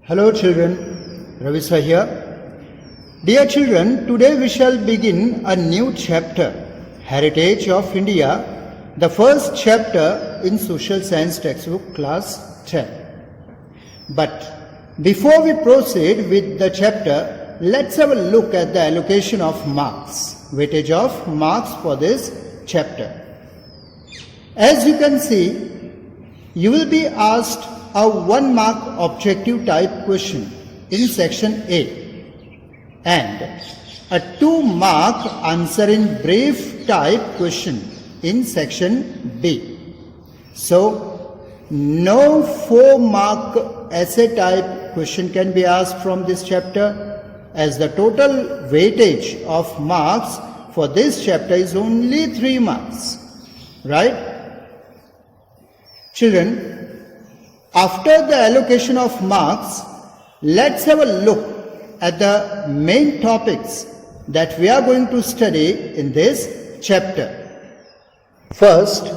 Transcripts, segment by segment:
Hello children, Ravi Sir here. Dear children, today we shall begin a new chapter, Heritage of India, the first chapter in Social Science textbook class 10. But before we proceed with the chapter, let's have a look at the allocation of marks, weightage of marks for this chapter. As you can see, you will be asked a 1 mark objective type question in section A and a 2 mark answer in brief type question in section B. So, no 4 mark essay type question can be asked from this chapter, as the total weightage of marks for this chapter is only 3 marks. Right? Children, after the allocation of marks, let's have a look at the main topics that we are going to study in this chapter. First,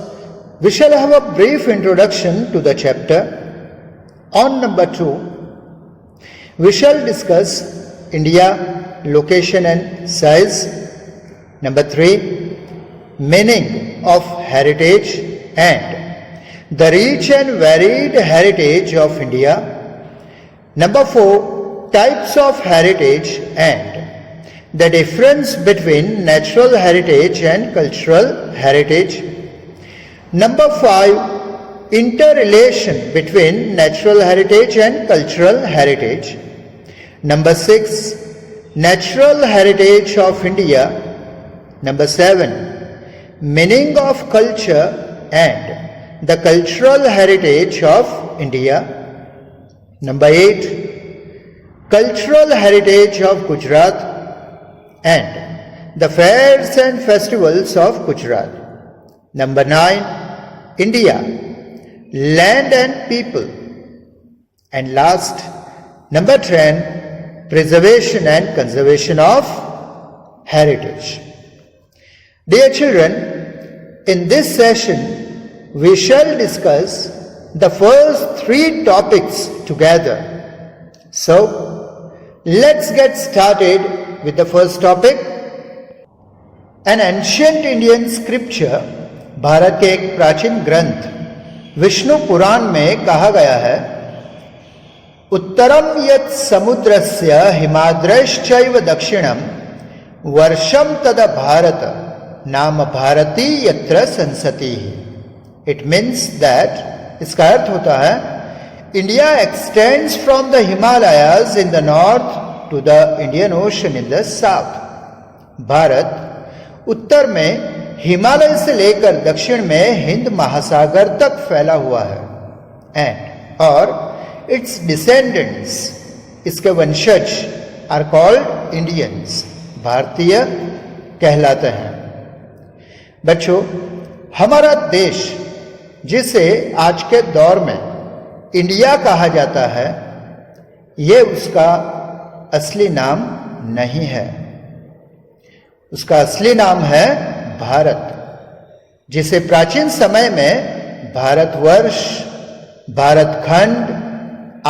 we shall have a brief introduction to the chapter. On number 2, we shall discuss India, location and size. Number 3, meaning of heritage and the rich and varied heritage of India. Number 4, types of heritage and the difference between natural heritage and cultural heritage. Number 5, interrelation between natural heritage and cultural heritage. Number 6, natural heritage of India. Number 7, meaning of culture and the cultural heritage of India. Number 8, cultural heritage of Gujarat and the fairs and festivals of Gujarat. Number 9, India, land and people. And last, number 10, preservation and conservation of heritage. Dear children, in this session, we shall discuss the first 3 topics together. So, let's get started with the first topic. An ancient Indian scripture, Bharat के एक प्राचीन ग्रंथ विष्णु पुराण में कहा गया है, उत्तरम यत् समुद्रस्य हिमाद्रश्चैव दक्षिणम वर्षम तद भारत नाम भारती यत्र संसति. It means that, इसका अर्थ होता है, India extends from the Himalayas in the north to the Indian Ocean in the south. Bharat उत्तर में हिमालय से लेकर दक्षिण में हिंद महासागर तक फैला हुआ है. And और its descendants, इसके वंशज, are called Indians, भारतीय कहलाते हैं. बच्चों, हमारा देश जिसे आज के दौर में इंडिया कहा जाता है, ये उसका असली नाम नहीं है. उसका असली नाम है भारत, जिसे प्राचीन समय में भारतवर्ष, भारतखंड,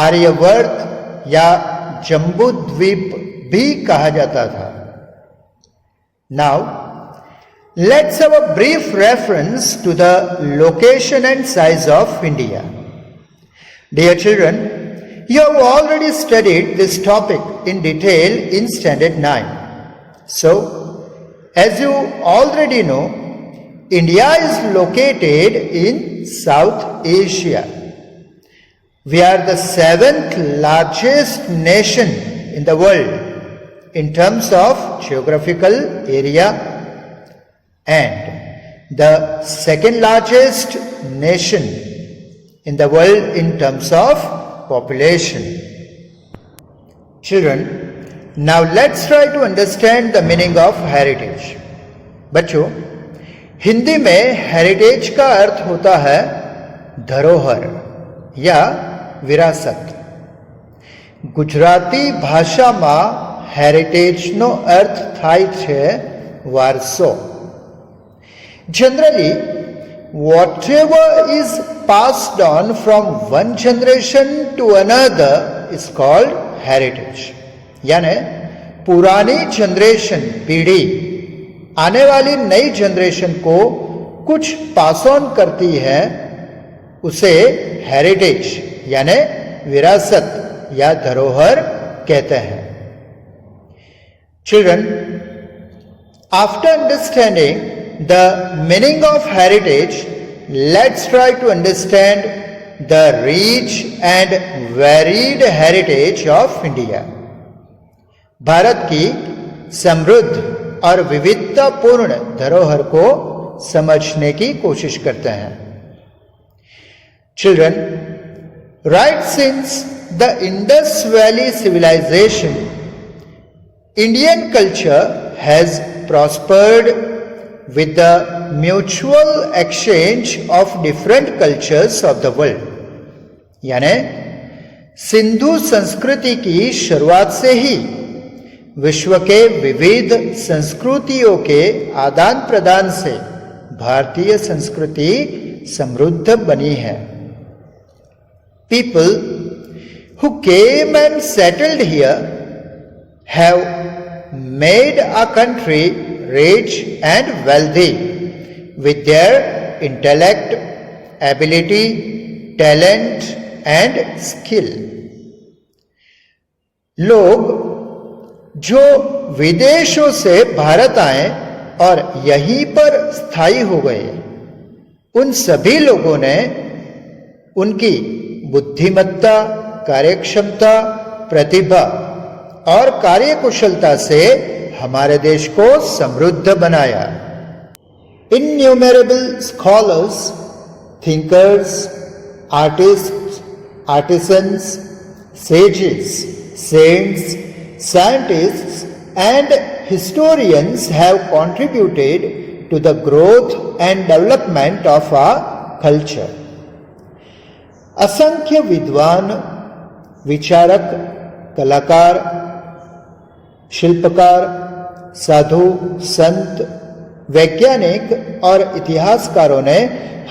आर्यवर्त या जम्बूद्वीप भी कहा जाता था. Now let's have a brief reference to the location and size of India. Dear children, you have already studied this topic in detail in Standard 9. So, as you already know, India is located in South Asia. We are the 7th largest nation in the world in terms of geographical area and the 2nd largest nation in the world in terms of population. Children, now let's try to understand the meaning of heritage. बच्चों, हिंदी में heritage का अर्थ होता है धरोहर या विरासत. ગુજરાતી ભાષામાં હેરિટેજનો અર્થ થાય છે વારસો. Generally, whatever is passed on from one generation to another is called heritage. यानी पुरानी जनरेशन, पीढ़ी आने वाली नई जनरेशन को कुछ पास ऑन करती है, उसे हेरिटेज यानी विरासत या धरोहर कहते हैं. Children, after understanding the meaning of heritage, let's try to understand the rich and varied heritage of India. Bharat की समृद्ध और विविधतापूर्ण धरोहर को समझने की कोशिश करते हैं. Children, right since the Indus Valley civilization, Indian culture has prospered with the mutual exchange of different cultures of the world. यानी सिंधु संस्कृति की शुरुआत से ही विश्व के विविध संस्कृतियों के आदान प्रदान से भारतीय संस्कृति समृद्ध बनी है. People who came and settled here have made our country rich and wealthy with their intellect, ability, talent and skill. लोग जो विदेशों से भारत आए और यहीं पर स्थायी हो गए, उन सभी लोगों ने उनकी बुद्धिमत्ता, कार्यक्षमता, प्रतिभा और कार्यकुशलता से हमारे देश को समृद्ध बनाया. Innumerable scholars, thinkers, artists, artisans, sages, saints, scientists and historians have contributed to the growth and development of our culture. असंख्य विद्वान, विचारक, कलाकार, शिल्पकार, साधु, संत, वैज्ञानिक और इतिहासकारों ने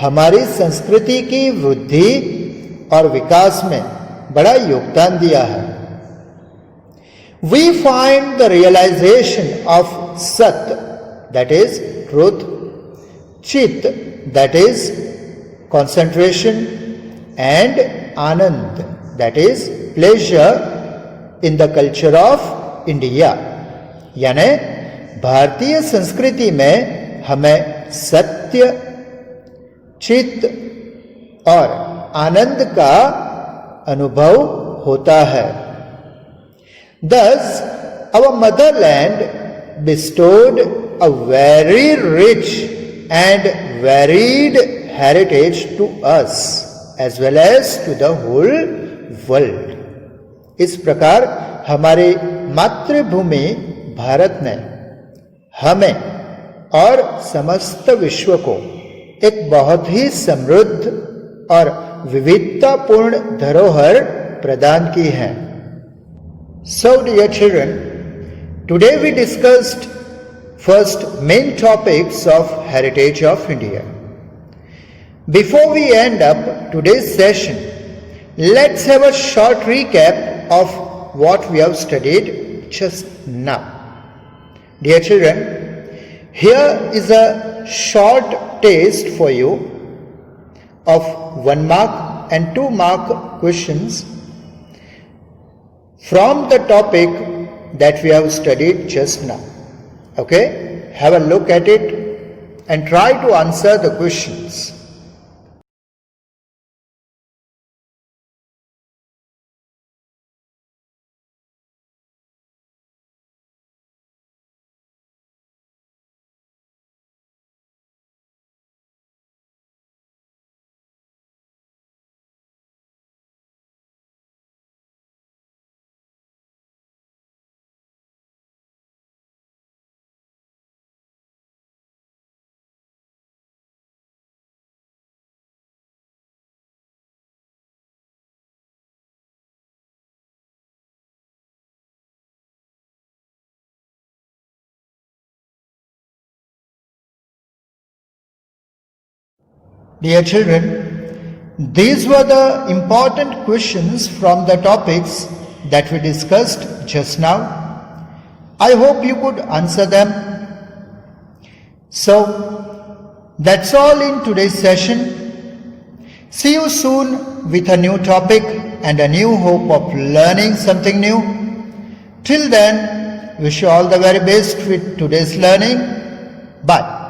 हमारी संस्कृति की वृद्धि और विकास में बड़ा योगदान दिया है. We find the realization of Sat, that is truth, Chit, that is concentration, and Anand, that is pleasure in the culture of India. यानी भारतीय संस्कृति में हमें सत्य, चित्त और आनंद का अनुभव होता है. Thus, our motherland bestowed a very rich and varied heritage to us as well as to the whole world. इस प्रकार हमारी मातृभूमि भारत ने हमें और समस्त विश्व को एक बहुत ही समृद्ध और विविधतापूर्ण धरोहर प्रदान की है. So, dear children, today we discussed first main topics of heritage of India. Before we end up today's session, let's have a short recap of what we have studied just now. Dear children, here is a short taste for you of 1 mark and 2 mark questions from the topic that we have studied just now. Okay? Have a look at it and try to answer the questions. Dear children, These were the important questions from the topics that we discussed just now. I hope you could answer them. So, that's all in today's session. See you soon with a new topic and a new hope of learning something new. Till then, wish you all the very best with today's learning. Bye.